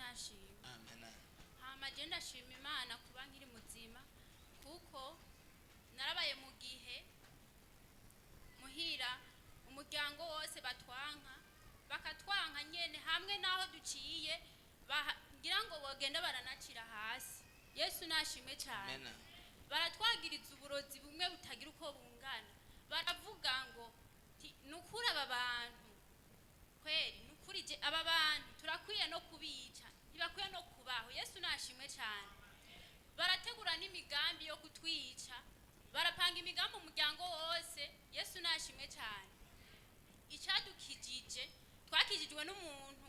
nashimye. Amen. Hama je ndashima Imana kuba nkiri muzima kuko narabaye mu gihe muhira umuryango wose bakatwanka nyene hamwe naho duciye ngira ngo bogenda baranacira hasi. Yesu nashimwe cyane. Amen. Baratwagiriza uburozi bumwe butagira uko bungana. Baravuga ngo nukuri aba bantu kweri nukuri je aba bantu turakwiye no kubica ntibakwiye no kubaho. Yesu nashimwe cyane. Barategura n'imigambi yo kutwica, barapanga imigambi umuryango wose. Yesu nashimwe cyane. Icadukijije twakijijwe n'umuntu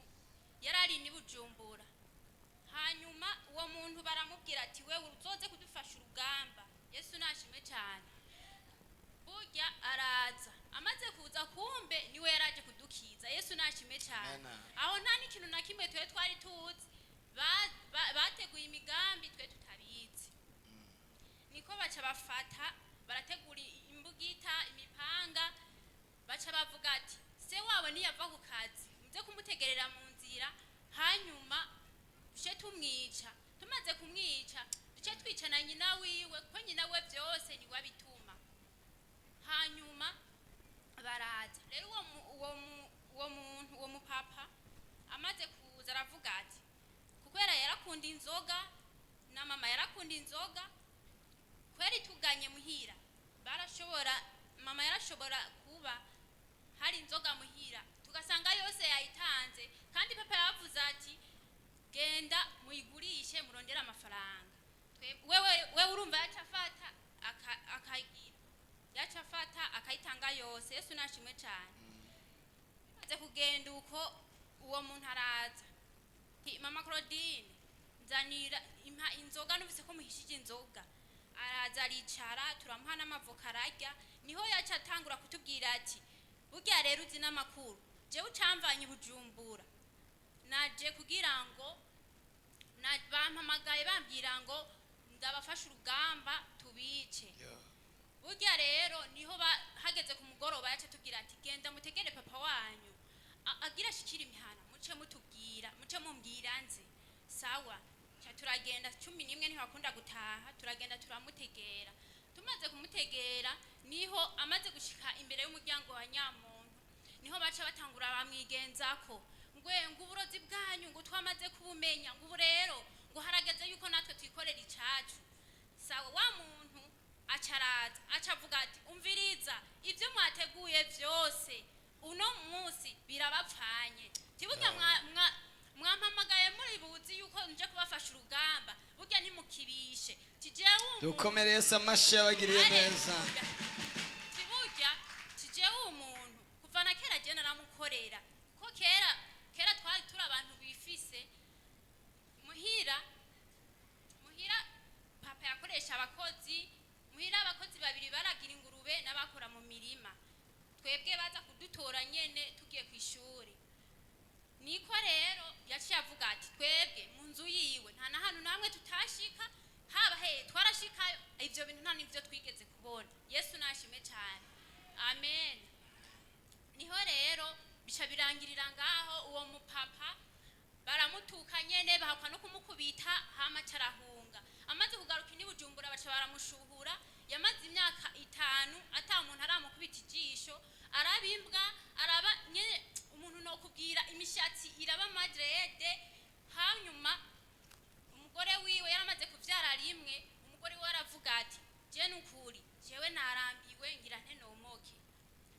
yarari ni Bujumbura, hanyuma uwo muntu baramubwira ati wewe uzoze kudufasha urugamba. Yesu nashimwe cyane. Burya araza, amaze kuza kumbe niwe yaraje kudukiza. Yesu nashimwe cyane. Aho nta n'ikintu na kimwe twari tuzi, bateguye imigambi twe tutabizi. Niko baca bafata barategura imbugita imipanga, baca bavuga ati se wawe niyava ku kazi muze kumutegerera mu nzira, hanyuma duce tumwica. Tumaze kumwica duce twica na nyina wiwe kuko nyina we byose niwe abituma. Hanyuma baraza rero uwo mupapa amaze kuza aravuga ati kukwera yarakunda inzoga na mama yarakunda inzoga, kweri tuganye muhira mama yarashobora kuba hari inzoga muhira tugasanga yose yayitanze, kandi papa yavuze ati genda muyigurishe murondera amafaranga. Wewe urumva yacafata akayitanga yose. Yesu nashimwe cyane. Bimaze kugenda uko uwo muntu araza, mama Claudine nzanira inzoga, numvise ko muhishije inzoga. Araza aricara turamuha n'amavoka ararya. Niho yaca atangura kutubwira ati burya rero uzi n'amakuru jewe ucamvanye Bujumbura naje kugira ngo bampamagaye bambwira ngo ndabafasha urugamba tubice. Burya rero niho hageze ku mugoroba yaca tubwira ati genda mutegere papa wanyu agira shikira imihana muce mutubwira muce mumbwira nze. Sawa cha turagenda 11 niho akunda gutaha, turagenda turamutegera. Tumaze kumutegera niho amaze gushika imbere y'umuryango wa nyamuntu, niho baca batangura bamwigenzako ngo uburozi bwanyu ngo twamaze kubumenya, ngo rero ngo harageze yuko natwe twikorera icacu. Sawa wa muntu acaraza acavuga ati umviriza ibyo mwateguye byose uno munsi birabapfanye. Tiburya mwampamagaye muri buzi yuko nje kubafasha urugamba, burya ntimukibishe tijewe dukomereye amashi abagiriye neza. Tijewe umuntu kuva na kera je naramukorera ko kera twari turi abantu bifise muhira papa yakoresha abakozi muhira. Abakozi babiri baragira ingurube n'abakora mu mirima, twebwe baza kudutora nyene tugiye ku ishuri. Niko rero yaciye avuga ati twebwe mu nzu yiwe nta na hano namwe tutashika, haba twarashika ivyo bintu nta nivyo twigeze kubona. Yesu nashime cyane. Amen. Niho rero bica birangirira ngaho uwo mupapa baramutuka nyene bahakwa no kumukubita, hama carahunga. Amaze kugaruka ni Bujumbura baca baramushuhura. Yamaze imyaka 5 ata umuntu aramukubita ijisho, arabimbwa araba nyene umuntu no kubwira imishatsi iraba madrede. Hanyuma umugore wiwe yaramaze kuvyara rimwe, umugore we aravuga ati je Nukuri jewe narambiwe ngira nte nomoke.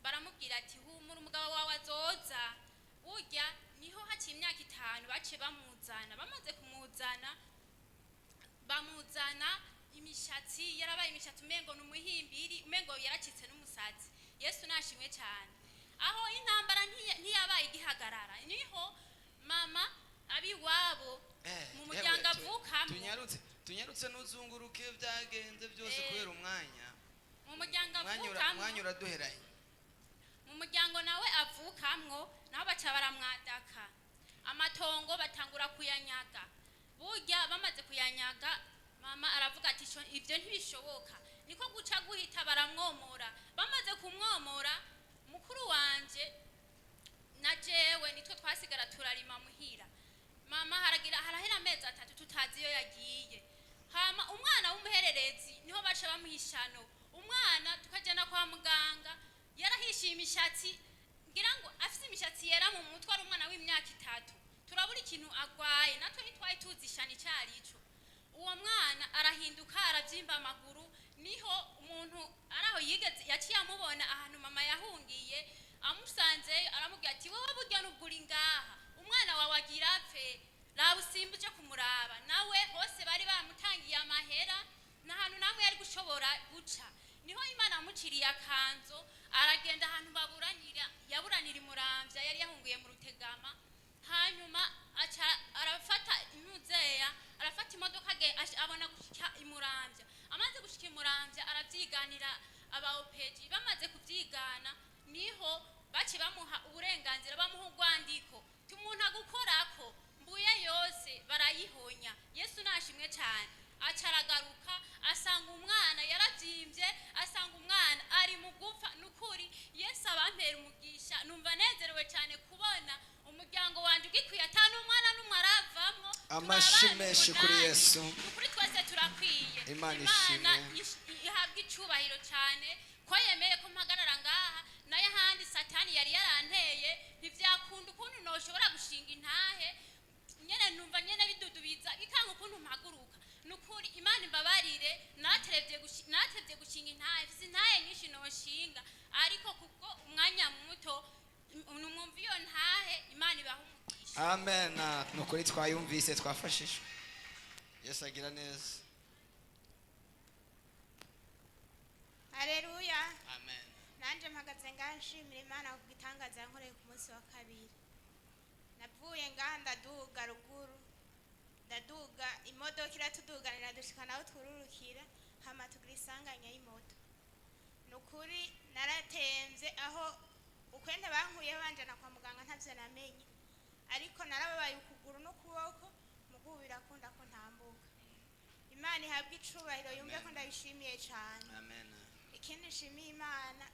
Baramubwira ati humura umugabo wawe azoza. Burya niho haci imyaka 5 bace bamuzana. Bamaze kumuzana bamuzana imishatsi yarabaye imishatsi umengo n'umuhimbiri, umengo yaracitse n'umusatsi. Yesu nashimwe cyane. Aho intambara ntiyabaye igihagarara, niho mama abiwabo mu muryango avukamo tunyarutse n'uzunguruke byagenze byose kubera umwanya mu muryango avukamo. Umwanya uraduheranye. Mu muryango nawe avukamwo naho baca baramwadaka, amatongo batangura kuyanyaga. Burya bamaze kuyanyaga mama aravuga ati ivyo ntibishoboka, niko guca guhita baramwomora. Bamaze kumwomora mukuru wanje na jewe nitwe twasigara turarima muhira. Mama haragira kazi iyo yagiye. Hama umwana w'umuhererezi niho baca bamuhishano. Umwana tukajyana kwa muganga yarahishiye imishatsi, ngira ngo afite imishatsi yera mu mutwe, ari umwana w'imyaka 3. Turabura ikintu agwaye, natwe ntitwari tuzishana icyari ico. Uwo mwana arahinduka, arabyimba amaguru. Niho umuntu araho yigeze yaciye amubona ahantu mama yahungiye, amusanze aramubwira ati wowe burya n'ubwuri ngaha, umwana wawe agira apfe, raba usimbuje kumuraba. Nawe hose bari bamutangiye amahera, nta hantu namwe yari gushobora guca. Niho Imana amuciriye akanzo, aragenda ahantu yaburanira imuramvya, yari yahungiye mu Rutegama. Hanyuma arafata impuzeya, arafata imodoka abona gushika imuramvya. Amaze gushika imuramvya aravyiganira abaopeji. Bamaze kuvyigana niho baci bamuha uburenganzira, bamuha urwandiko tumuntu agukorako mbuye yose barayihonya. Yesu nashimwe cyane. Acaragaruka asanga umwana yaravyimbye, asanga umwana ari mu gupfa. Nukuri Yesu abampera umugisha, numva nezerewe cyane kubona umuryango wanje ugikwiye atanu umwana n'umwe aravamwo. Amashimeshi kuri Yesu. Nukuri twese turakwiye. Imana ihabwa icubahiro cyane ko yemeye ko mpagarara ngaha. Naye handi Satani yari yaranteye, ntivyakunda ukuntu noshobora gushinga intahe, nyene numva nyene bidudubiza ikanga ukuntu mpaguruka. Nukuri Imana imbabarire, natevye gushinga intahe, sintahe nyinshi noshinga, ariko kubwo umwanya muto numwumva iyo ntahe. Imana ibaha umugisha. Amen. Nukuri twayumvise, twafashishwe. Yesu agira neza. Haleluya. Amen. Nanje mpagaze nganshimira Imana ku gitangaza yankoreye ku munsi wa kabiri. Navuye nganda duga ruguru, ndaduga imodoka iratuduganira dushikana aho twururukira, hama tugira isanganya y'imoto. Nukuri naratemvye aho ukwende bankuye banjana kwa muganga ntavyo namenye, ariko narababaye ukuguru n'ukuboko, mugubu birakunda ko ntambuka. Imana ihabwa icubahiro, yumve ko ndabishimiye cyane. Amen. Ikindi nshimiye Imana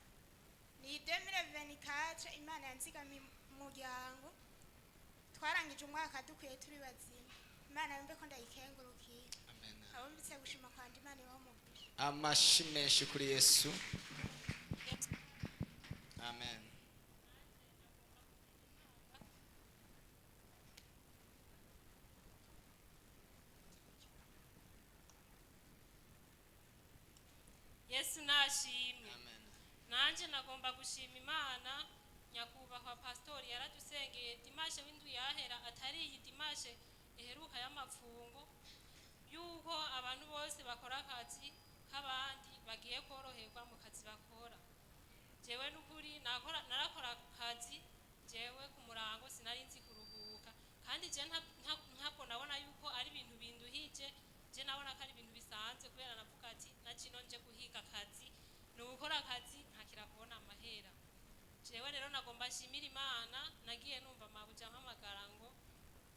ni 2024 Imana yanzigamiye umuryango, twarangije umwaka dukwiye turi bazima. Imana yumve ko ndayikengurukiye. Amen. Abumvise gushima kwanje Imana ibaho umugisha. Amashimeshi kuri Yesu. Amen. Yesu nashimwe. Amen. Nanje nagomba gushima Imana, nyakubahwa pastori yaradusengeye dimashe w'indu yahera, atari iyi dimashe iheruka y'amapfungo, yuko abantu bose bakora akazi k'abandi bagiye koroherwa mu kazi bakora. Jewe n'ukuri narakora akazi, jewe ku murango sinari nzi kuruhuka, kandi je ntabwo nabona yuko ari ibintu binduhije. Je nabona ko ari ibintu bisanzwe, kubera navuga ati najino nje guhiga akazi, ni ugukora akazi ntakira kubona amahera. Jewe rero nagomba nshimira Imana, nagiye numva mabuja mpamagara ngo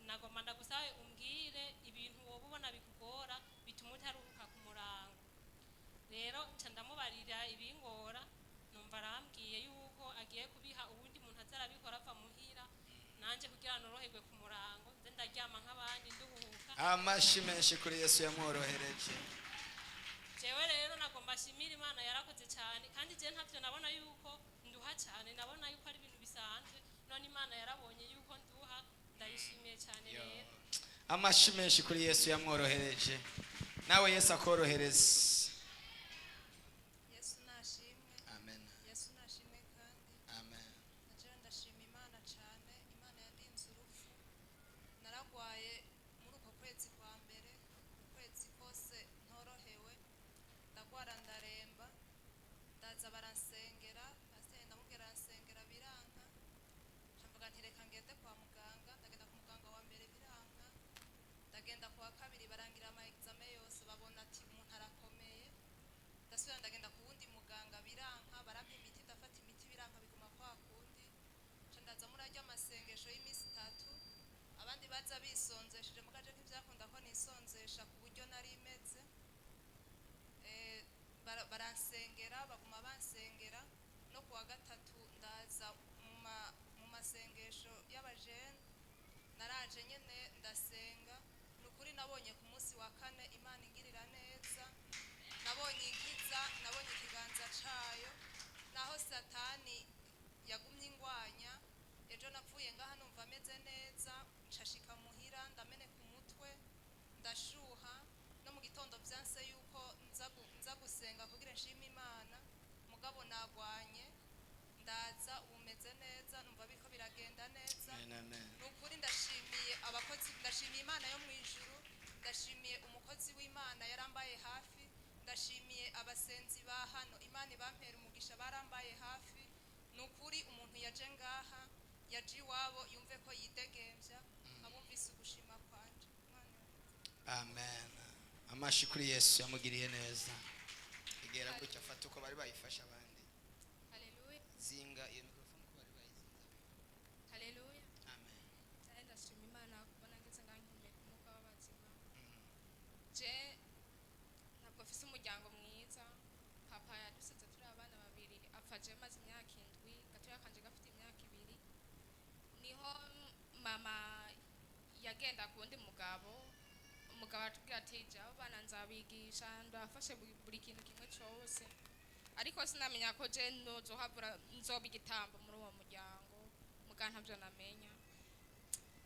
nagomba ndagusabe umbwire ibintu wowe ubona bikugora bituma utaruhuka ku murango. Rero nca ndamubarira ibingora, numva arambwiye yuko agiye kubiha uwundi muntu azarabikora ava muhira, nanje kugira noroherwe ku murango, nze ndaryama nk'abandi nduhuka. Amashimeshi kuri Yesu yamworohereje. Jewe rero nagomba nshimira Imana, yarakoze cyane, kandi je ntavyo nabona yuko nduha cyane, nabona yuko ari ibintu bisanzwe. None Imana yarabonye yuko nduha, ndayishimiye cyane rero. Amashimeshi kuri Yesu yamworohereje. Nawe Yesu akorohereze. Yesu nashimwe. Amen. Yesu nashimwe kandi. Amen. Naje ndashima Imana cyane. Imana yandinze urupfu. Naragwaye muri uko kwezi kwa mbere, kwezi kose ntorohewe, ndagwara ndaremba, ndaza baransengera, pasiteri ndamubwira aransengera biranka, mvuga nti reka ngende kwa muganga. Ndagenda ku muganga wa mbere biranka, ndagenda ku wa kabiri barangira ama exame yose, babona ati umuntu arakomeye. Ndasubira ndagenda ku wundi muganga biranka, barampa imiti, ndafata imiti biranka, biguma kwa kundi. Ndaza murajya amasengesho y'iminsi 3, abandi baza bisonzesheje, mugaje ntibyakunda ko nisonzesha ku buryo nari imeze. Baransengera, baguma bansengera. No ku wa gatatu ndaza mu masengesho y'abajene, naraje nyene ndasenga. Nukuri nabonye ku munsi wa kane imana ingirira neza, nabonye inkiza, nabonye ikiganza cayo, naho satani yagumye ingwanya. Ejo napfuye ngaha numva ameze neza, nshashika muhira ndameneka umutwe, ndashuha, no mu gitondo byanse yuko nza gusenga kugira nshime imana, mugabo nagwanye ndaza umeze neza, numva biko biragenda neza. Nukuri ndashimiye abakozi, ndashimiye imana yo mu ijuru, ndashimiye umukozi w'imana yarambaye hafi, ndashimiye abasenzi ba hano, imana ibampera umugisha barambaye hafi. Nukuri umuntu yaje ngaha yaje iwabo yumve ko yidegemvya, abumvise ugushima kwanje. Amen. Amashi kuri Yesu yamugiriye neza. Igera gutya afata uko bari bayifasha abandi. Haleluya. Zinga iyo mikrofone ko bari bayizinza. Haleluya. Amen. Ndashima Imana kubona ngeze ngankimeka umuka w'abazima. Je ntabwo mfise umuryango mwiza. Papa yadusize turi abana babiri, apfaje maze imyaka 7, gatoya kanje gafite imyaka 2. Niho mama yagenda kundi mugabo atubwira ati jabo bana nzabigisha, ndafashe buri kintu kimwe cyose, ariko sinamenya ko je nozohabura nzoba igitambo muri uwo muryango, mugana ntabyo namenya.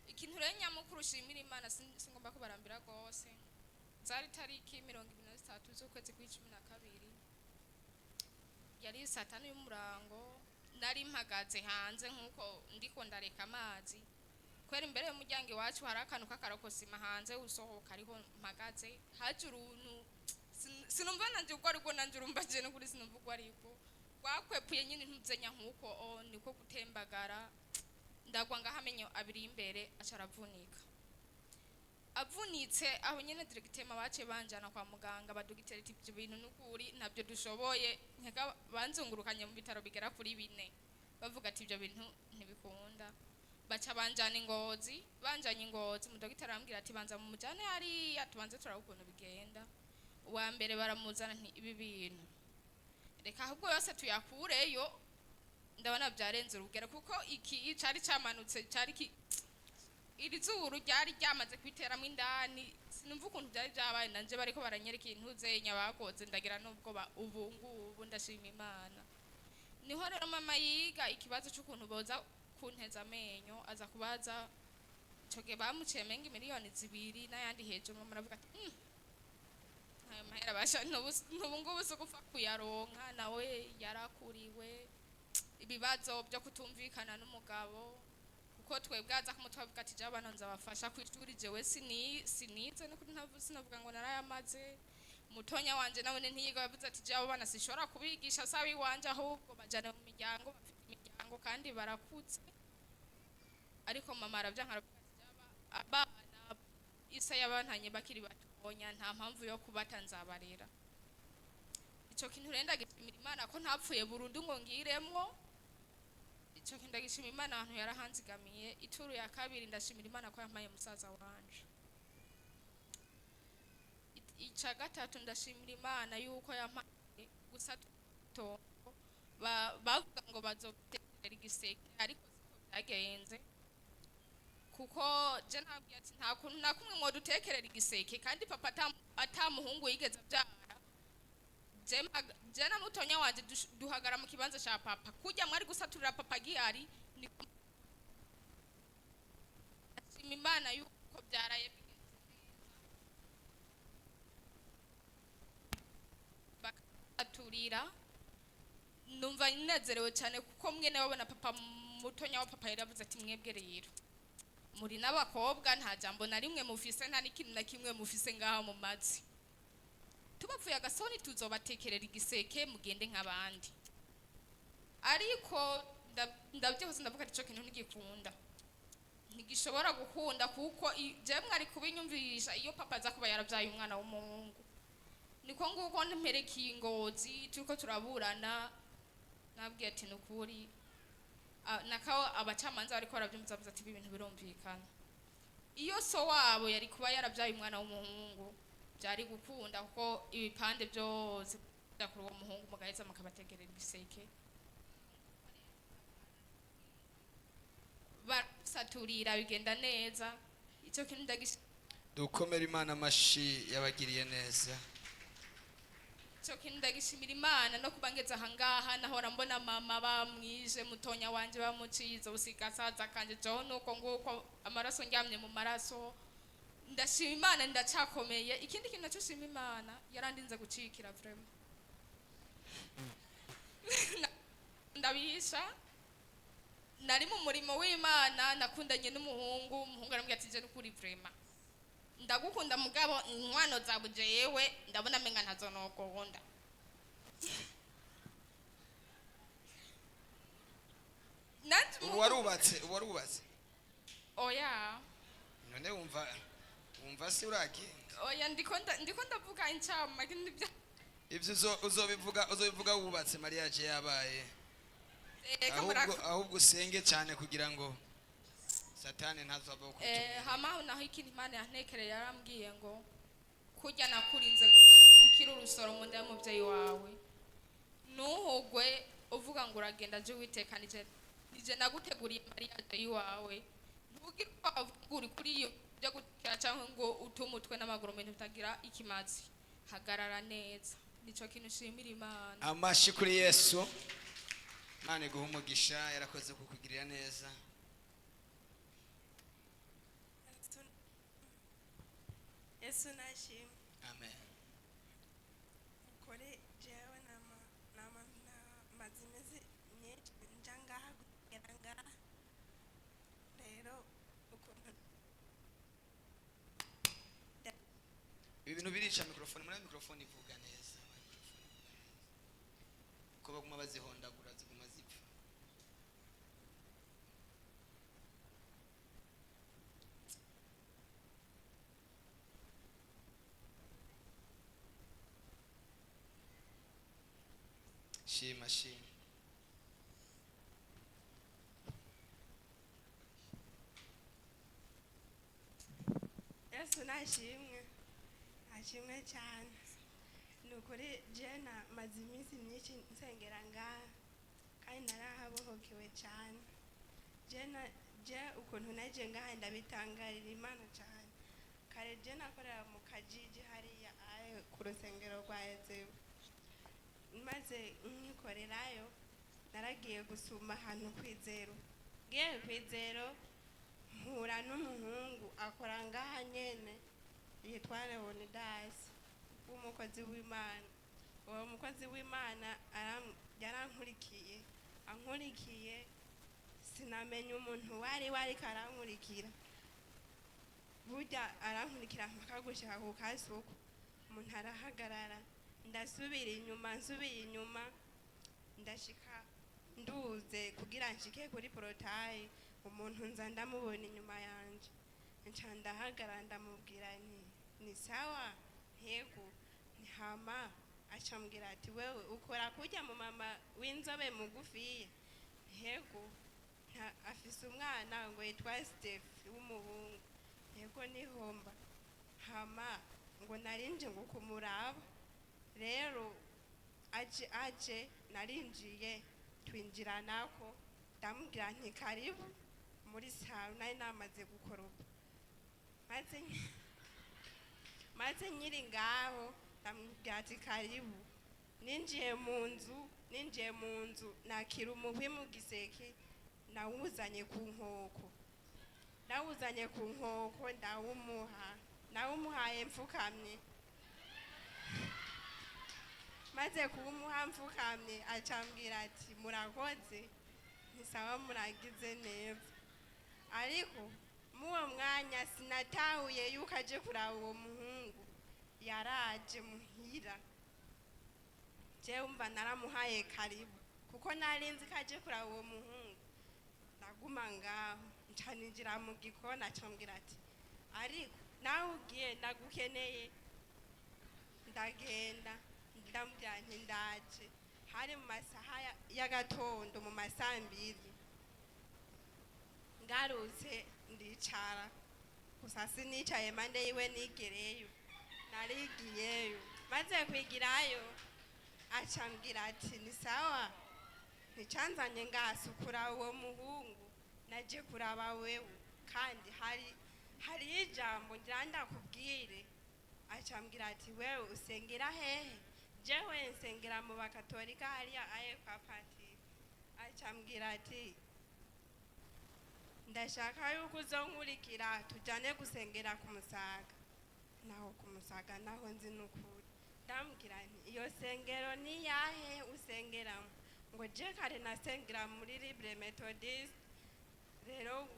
Ikintu rero nyamukuru ushimira Imana, singomba kubarambira rwose, zari tariki 23 z'ukwezi kwa12, yari satani y'umurango, nari mpagaze hanze nkuko ndiko ndareka amazi, kwera imbere y'umuryango iwacu hari akantu k'akarokosima hanze usohoka ariho mpagaze, haje uruntu sinumva nanje uko ariko nanje urumbaje no kuri sinumva uko ariko gwakwepuye nyine ntuzenya nkuko niko gutembagara, ndagwa ngahamenyo abiri imbere acaravunika. Avunitse aho nyene directement bace banjana kwa muganga, badugitera ati ibyo bintu Nukuri ntabyo dushoboye, nkeka banzungurukanye mu bitaro bigera kuri 4, bavuga ati ibyo bintu ntibikunda. Baca banjana Ingozi, banjanye Ingozi, mudogitera arambwira ati banza mu mujane hari atubanze turabukuntu bigenda. Uwa mbere baramuzana nti ibi bintu reka ahubwo yose tuyakureyo, ndabona byarenze urugero kuko iki cari camanutse, cari iri zuru ryari ryamaze kwiteramo indani, sinumva ukuntu byari byabaye, nanje bariko baranyereka intuzenya bakoze, ndagira nubwo ubu ngubu ndashima Imana. Niho rero mama yiga ikibazo cy'ukuntu boza kunteza amenyo, aza kubaza coge bamuciye mengi miliyoni 2 n'ayandi hejuru, mama aravuga ati ayo mahera basha n'ubu ngubu so gupfa kuyaronka, nawe yarakuriwe ibibazo byo kutumvikana n'umugabo, kuko twebwaza kumutwe avuga ati je abana nzabafasha kwishuri, jewe sinize no sinavuga ngo narayamaze. Mutonya wanje nawe ntiyiga, yavuze ati je abana sishobora kubigisha sabi wanje, ahubwo bajana mu miryango, bafite imiryango kandi barakutse. Ariko mama aravyanka aravuga ati abana isa y'abantanye bakiri batonya, nta mpamvu yo kubata nzabarera. Ico kintu renda gishimira Imana ko ntapfuye burundu ngo ngiremwo, ico kintu ndagishimira Imana ahantu yarahanzigamiye. Ituru ya kabiri ndashimira Imana ko yampaye musaza wanje. Ica gatatu ndashimira Imana yuko yampaye gusato, bavuga ngo bazoterera igiseke, ariko siko byagenze, kuko je nabwiye ati nta kuntu na kumwe mwo dutekerera igiseke, kandi papa atamuhungu yigeze abyara. Je na mutonya wanje duhagara mu kibanza cha papa, kujya mwari gusaturira papa gihari, niko ndashima Imana yuko byaraye bakaturira. Numva nezerewe cyane kuko mwene wabona papa, mutonya wa papa yaravuze ati mwebwe rero muri n'abakobwa nta jambo na rimwe mufise, nta n'ikintu na kimwe mufise ngaho mu mazi, tubapfuye agasoni tuzobatekerera igiseke mugende nk'abandi. Ariko ndabyihoze ndavuga ati cyo kintu ntigikunda, ntigishobora gukunda, kuko je mwari kubinyumvisha iyo papa aza kuba yaravyaye umwana w'umuhungu. Niko nguko mpereki Ingozi turiko turaburana, nabwiye ati Nukuri nakaho abacamanza bariko baravyumva ati ibintu birumvikana. Iyo so wabo yari kuba yaravyaye umwana w'umuhungu byari gukunda, kuko ibipande byose kuri uwo muhungu mugaheza mukabategerera igiseke. Basaturira bigenda neza, icyo kintu dukomere imana amashi yabagiriye neza. cyo kintu ndagishimira imana no kuba ngeze ahangaha nahora mbona mama bamwije mutonya wanje bamucize usigasaza kanje jo nuko nguko amaraso ndyamye mu maraso ndashima imana ndacakomeye ikindi kintu cyo shima imana yarandinze gucikira vraiment ndabisha nari mu murimo w'imana nakundanye umuhungu arambwira ati je nukuri vraiment ndagukunda mugabo inkwano zabuje yewe ndabona menga ntazonokunda Ubu warubatse oya none wumva se uragenda oya ndiko ndavuga incama ibyo ibyo uzobivuga wubatse mariage yabaye kamera ahubwo usenge cyane kugira ngo satani ntazava kutumira. hama naho ikindi imana yantekereye yarambwiye ngo kurya nakurinze guhera ukiri urusoro mu nda y'umubyeyi wawe ntuhugwe uvuga ngo uragenda je witekanije nije naguteguriye mariage yiwawe ntugire uko wavuga uri kuri iyo byo gutekera cyangwa ngo utume utwe n'amaguru mende utagira ikimazi hagarara neza nico kintu shimira imana. Amashi kuri Yesu. Imana iguha umugisha yarakoze kukugirira neza. Yesu nashimwe. Amen. Kuri jewe mazimezi nyinshi njangaha kugera ngaha rero ukuntu Ibi bintu birica mikrofone muri mikrofone ivuga neza. Ko baguma bazihondagura ziguma zipfa. Shima. Yesu nashimwe cyane. Nukuri jena maze iminsi myinshi nsengera ngaha kandi narahabohokewe cyane. Je ukuntu naje ngaha ndabitangarira Imana cyane. Kare je nakorera mu Kajiji hariya ku rusengero rwa Yezu. Maze nkikorerayo naragiye gusuma ahantu kwizero. Ngiye kwizero mpura n'umuhungu akora ngaha nyene yitwa Leonidas w'umukozi w'Imana. Uwo mukozi w'Imana yankurikiye sinamenya umuntu wari karankurikira. Burya arankurikira mpaka gushika ku kasuku umuntu arahagarara ndasubira inyuma ndashika nduze kugira nshike kuri porotayi umuntu nza ndamubona inyuma yanje nca ndahagarara ndamubwira ni sawa ntego ntihama acambwira ati wewe ukora kujya mu mama w'inzobe mugufiya ntego afise umwana ngo yitwa Steph w'umuhungu ntego nihomba hama ngo narinje ngo kumuraba rero aje narinjiye twinjira nako ndamubwira nti karibu muri salo nari namaze gukoropa maze nyiri ngaho ndamubwira ati karibu ninjiye mu nzu nakira umuhwi mu giseke nawuzanye ku nkoko ndawumuhaye mfukamye maze kuwumuha mfukamye acambwira ati murakoze ntisawa muragize neza ariko muwo mwanya sinatahuye yuko aje kuraba uwo muhungu yaraje muhira jewe mba naramuhaye karibu kuko narinzi ko aje kuraba uwo muhungu ndaguma ngaho ncaninjira mu gikoni acambwira ati ariko nawe ugiye ndagukeneye ndagenda ndamubwira nti ndaje hari mu masaha y'agatondo mu masambiri ngarutse ndicara gusa sinicaye mande yiwe nigereyo narigiyeyo maze kwigirayo acambwira ati ni sawa nticanzanye ngasukura uwo muhungu naje kuraba wewe kandi hariho ijambo ngira ndakubwire acambwira ati wewe usengera hehe jewe nsengera mu bakatolika hariya aye kwa patiri acambwira ati ndashaka yuko uzonkurikira tujane gusengera ku Musaga naho ku Musaga naho nzi Nukuri ndambwira nti iyo sengero ni yahe usengeramo ngo je kare nasengera muri Libre Methodist rero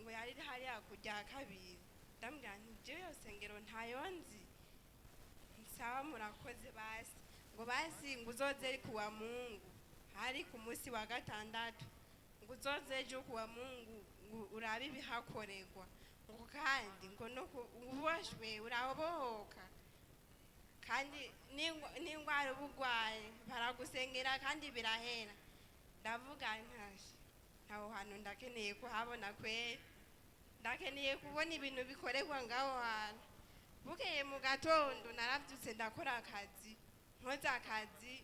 ngo yari hariya kujya kabiri ndambwira nti je iyo sengero ntayo nzi sawa murakoze basi ngo basi ngo uzoze kuwa Mungu hari ku munsi wa gatandatu ngo uzoze ejo kuwa Mungu ngo urabe ibihakorerwa ngo kandi ngo no uboshwe urabohoka kandi n'ingwara ubugwaye baragusengera kandi birahera ndavuga ntashi aho hantu ndakeneye kuhabona kweri ndakeneye kubona ibintu bikorerwa ngaho hantu bukeye mu gatondo narabyutse ndakora akazi nkoze akazi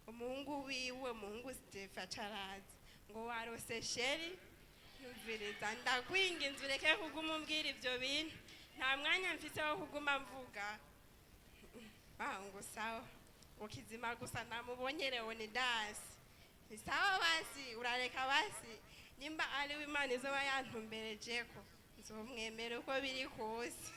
umuhungu wiwe umuhungu Stefa carazi ngo warose sheri numviriza ndakwinginze ureke kuguma umbwira ibyo bintu nta mwanya mfise wo kuguma mvuga ngo sawa ukizima gusa namubonye Leonidas ni sawa basi urareka basi nimba ari w'Imana izoba yantumberejeko nzomwemera uko biri kose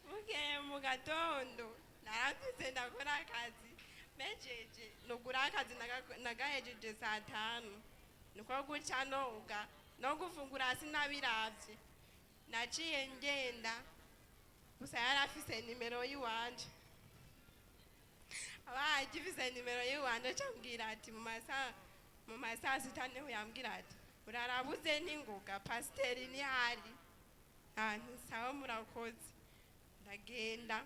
bukeye mu gatondo narabyutse ndakora akazi mejeje nugura akazi nagahejeje saa 5 niko guca noga no gufungura sinabiravye naciye ngenda gusa yarafise nimero yiwanje abagifise nimero yiwanje cambwira ati mu masaa 6 niho yambwira ati urarabuze n'ingoga pasiteri ni hari ahantu sawa murakoze ndagenda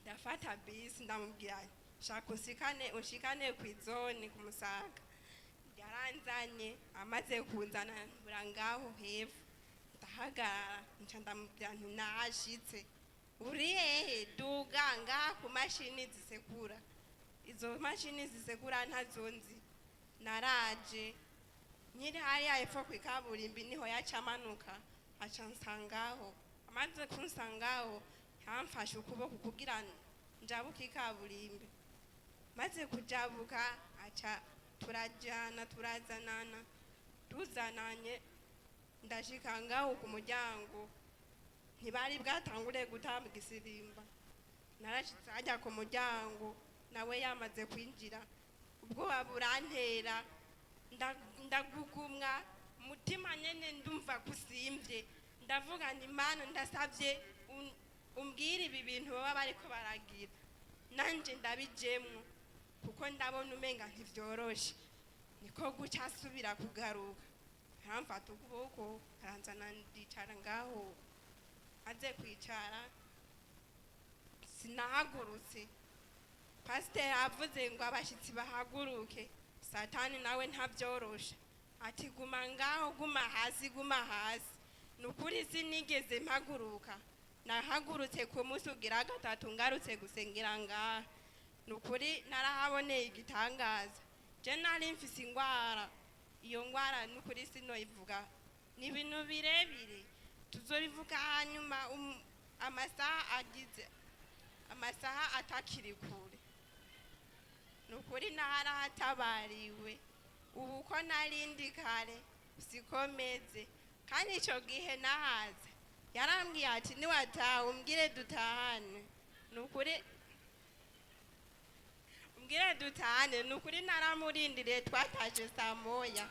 ndafata bisi ndamubwira shaka ushikane kw'izone ku Musaga yaranzanye amaze kunzana bura ngaho hepfo ndahagarara nca ndamubwira nti nashitse uri hehe duga ngaha ku mashini zisekura izo mashini zisekura ntazonzi naraje nyiri hariya hepfo kw'ikaburimbi niho yacamanuka aca nsangaho amaze kunsangaho yamfashe ukuboko kugira njabuke ikaburimbi maze kujabuka aca turazanana tuzananye ndashika ngaho ku muryango ntibari bwatangure gutambwa isirimba narashitse ajya ku muryango nawe yamaze kwinjira ubwoba burantera ndagugumwa mutima nyene ndumva kusimvye ndavuga nti Mana ndasavye umbwire ibi bintu baba bariko baragira nanje ndabijemwo kuko ndabona umenga ntivyoroshe niko guca asubira kugaruka aramfata ukuboko aranzana ndicara ngaho aze kwicara sinahagurutse pasiteri avuze ngo abashitsi bahaguruke Satani nawe ntabyorosha ati guma ngaho guma hasi nukuri sinigeze mpaguruka nahagurutse ku munsi ugira gatatu ngarutse gusengera ngaha nukuri narahaboneye igitangaza je nari mfise ingwara iyo ngwara nukuri sinoyivuga ni ibintu birebire tuzobivuga hanyuma amasaha atakiri kure nukuri naharahatabariwe ubu ko narindi kare siko meze kandi ico gihe nahaze yarambwiye ati niwataha umbwire dutahane nukuri umbwire dutahane nukuri naramurindiriye twataje saa moya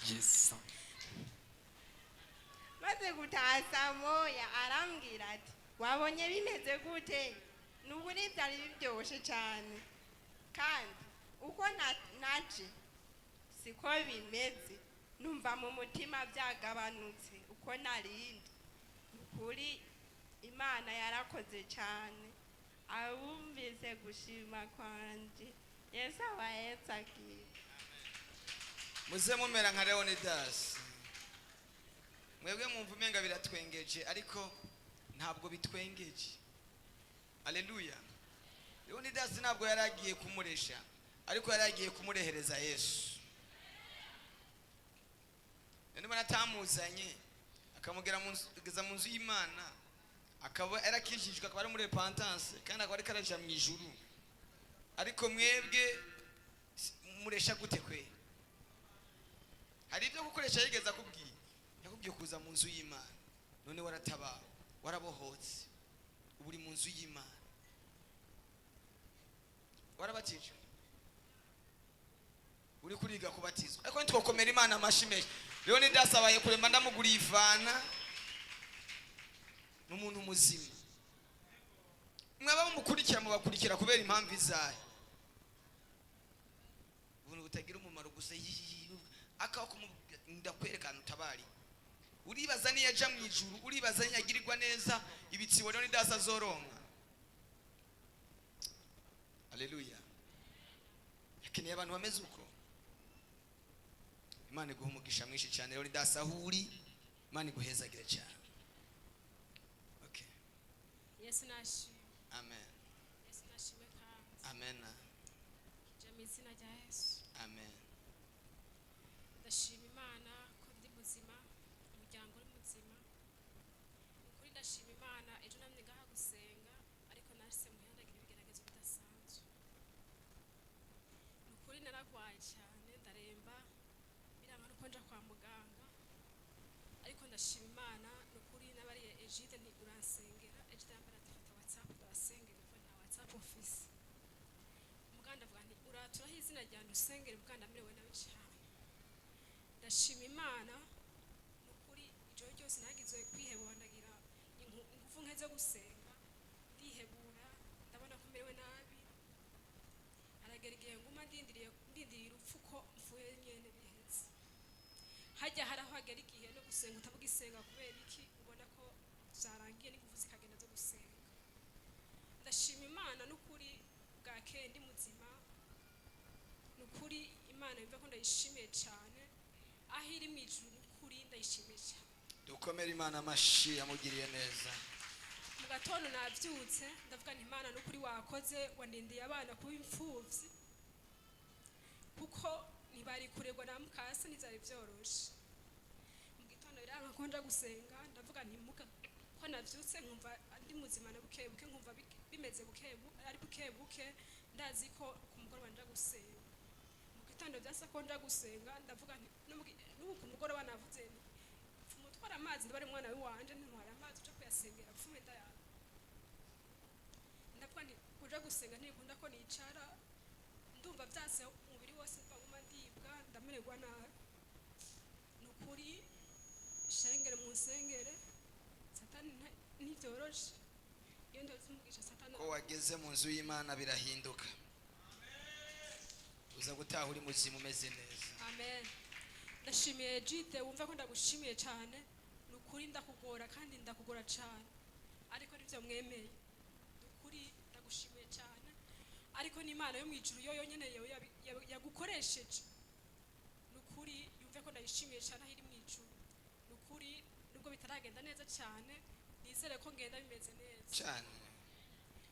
Yes. maze gutaha saa moya arambwira ati wabonye bimeze gute nukuri byari biryoshe cyane kandi uko naje siko bimeze numva mu mutima byagabanutse uko narindi ukuri Imana yarakoze cyane abumvise gushima kwanje Yesu abahetsagiye muze mumera nka Leonidas mwebwe mwumva umenga biratwengeje ariko ntabwo bitwengeje. Haleluya. Leonidas ntabwo yari agiye kumuresha, ariko yari agiye kumurehereza Yesu. None baratamuzanye akamugera mu nzu y'Imana, akaba yarakijijwe, akaba ari muri repentance, kandi akaba ari karaja mu ijuru. Ariko mwebwe muresha gute kwe? Hari ibyo gukoresha yigeza kubwiye, yakubwiye kuza mu nzu y'Imana, none waratabawe, warabohotse, ubu uri mu nzu y'Imana, warabatijwe, uri kuriga kubatizwa. Ariko ntitwokomera Imana amashyi menshi. Rero ndasabaye kuremba ndamuguriye ivana n'umuntu muzima. Mwaba mukurikira mubakurikira kubera impamvu izahe, ubuntu butagira umumaro gusa, akaho ndakwerekana utabari. Uribaza niyo aja mu ijuru, uribaza niyo agirirwa neza ibitsibo rero ndasa zoronka. Haleluya. Yakeneye abantu bameze uko. Imana iguha umugisha mwinshi cyane rero ndasahuri, Imana iguhezagire cyane. Okay. Yesu nashimwe. Amen. Yesu nashimwe kandi. Amen. Je mu izina rya Yesu. Amen. Ndashima Imana ko ndi muzima, umuryango uri muzima. Ukuri ndashima Imana, ejo namwe ngaha gusenga, ariko nashise muyandagira ibigeragezo bidasanzwe. Ukuri naragwaye cyane, ndaremba, biranga nuko nja kwa muganga. Ariko ndashima Imana, ukuri nabariye Egide nti uransengera, Egide yambara ati WhatsApp ndasengera, kuko nta WhatsApp office. Muganda avuga nti uraturaho izina ryanjye usengere, muganda amerewe nabi cyane. Ndashima Imana nukuri ijoro ryose nagizwe kwihebura, ndagira ingufu nke zo gusenga, ndihebura, ndabona ko merewe nabi. Haragera igihe nguma ndindiriye urupfu ko mfuye nyene bihetse. Hajya haraho hagera igihe no gusenga utavuga isenga kubera iki, ubona ko zarangiye n'ingufu zikagenda zo gusenga. Ndashima Imana nukuri bwakeye ndi muzima, nukuri Imana yumva ko ndayishimiye cyane, aho iri mu ijuru nukuri ndayishimiye cyane. Dukomere Imana amashyi yamugiriye neza. Mu gatondo nabyutse ndavuga nti Imana nukuri wakoze, wandindiye abana kuba imfuvyi, kuko ntibari kuregwa na mukasa, ntizari byoroshe. Mu gitondo biranga ko nja gusenga, ndavuga nti muka ko navyutse nkumva ndi muzima na bukebuke, nkumva bimeze ari bukebuke, ndazi ko ku mugoroba nja gusenga. Mu gitondo byasa ko nja gusenga, ndavuga nti n'ubu ku mugoroba navuze nti umutwara amazi ndabari mwana wanje, ntwara amazi uca kuyasengera pfume ndaya. Ndavuga nti kuja gusenga ntikunda ko nicara, ndumva byase umubiri wose mvaguma ndibwa, ndamererwa nabi. Nukuri shengere mu nsengere, Satani ntibyoroshe. Iyo ndoze umugisha Satani Ko wageze mu nzu y'Imana birahinduka. Uza gutaha uri muzima umeze neza. Amen. Ndashimiye Egide, wumva ko ndagushimiye cyane, nukuri ndakugora kandi ndakugora cyane, ariko nivyo mwemeye. Nukuri ndagushimiye cyane, ariko n'Imana yo mu ijuru yo yonyene yagukoresheje. Nukuri yumva ko ndayishimiye cyane aho iri mu ijuru. Nukuri nubwo bitaragenda neza cyane, nizere ko ngenda bimeze neza Cyane.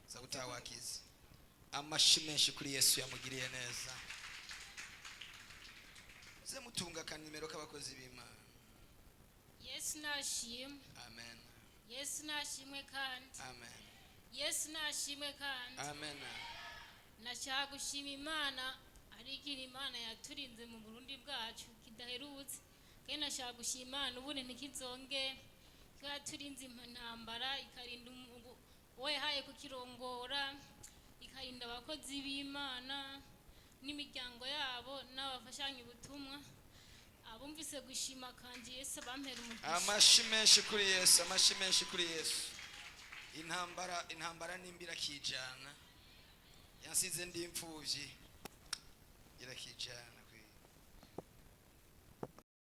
Uza gutaha wakize. Amashyi menshi kuri Yesu yamugiriye neza. Ze mutunga kanimero k'abakozi b'Imana. Yesu nashimwe. Amen. Yesu nashimwe kandi. Amen. Yesu nashimwe kandi. Amen. Nashaka gushima Imana, ariko Imana yaturinze mu Burundi bwacu kidaherutse. Kandi nashaka gushima Imana ubundi ntikizonge, yaturinze intambara, ikarinda we haye kukirongora, ikarinda abakozi b'Imana n'imiryango yabo n'abafashanya ubutumwa. Abumvise gushima kandi Yesu bampera umugisha. Amashyi menshi kuri Yesu, amashyi menshi kuri Yesu. Intambara nimbira kijana, yansize ndi imfuvyi irakijana.